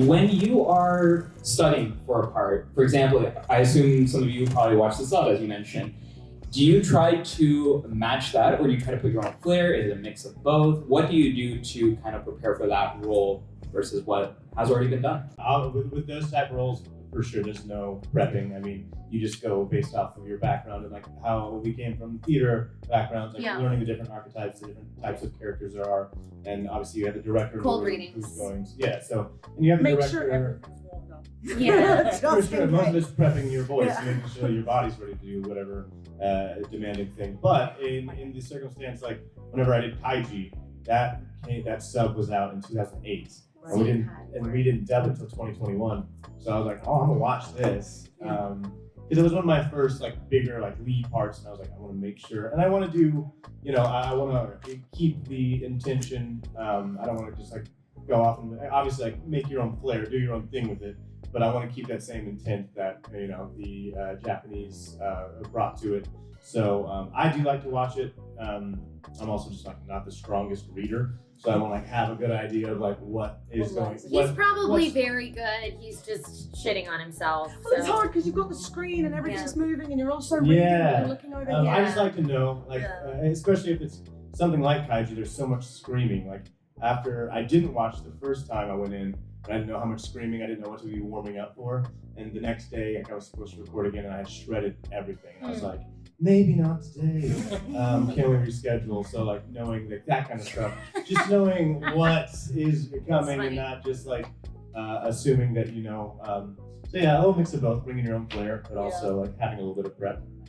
When you are studying for a part, for example, I assume some of you probably watch the sub as you mentioned. Do you try to match that, or do you try to put your own flair? Is it a mix of both? What do you do to kind of prepare for that role versus what has already been done? With those type of roles, for sure, there's no prepping. I mean, you just go based off of your background and like how we came from theater backgrounds, like learning the different archetypes, the different types of characters there are, and obviously you have the director Cold readings. who's going. Yeah, so and you have the Make director. sure everything's warmed up. Yeah. For Just sure, in most of case. it's prepping your voice and making sure your body's ready to do whatever demanding thing. But in the circumstance, like whenever I did Kaiji, that sub was out in 2008, Right. and we didn't dub until 2021. So I was like, oh, I'm gonna watch this because it was one of my first like bigger like lead parts, and I was like, I want to make sure, and I want to do, I want to keep the intention. I don't want to just like go off and obviously like make your own flair, do your own thing with it. But I want to keep that same intent that the Japanese brought to it. So I do like to watch it. I'm also just like not the strongest reader, so I want to like have a good idea of like what is going. He's probably very good. He's just shitting on himself. Well, it's so. hard because you've got the screen and everything's moving, and you're also reading and looking over here. I just like to know, like, especially if it's something like Kaiju. There's so much screaming. Like after I didn't watch the first time I went in, I didn't know how much screaming. I didn't know what to be warming up for. And the next day, like I was supposed to record again, and I had shredded everything. I was like, maybe not today. Can we reschedule? So like knowing that kind of stuff, just knowing what is coming and not just like assuming that. So yeah, a little mix of both, bringing your own flair, but also like having a little bit of prep.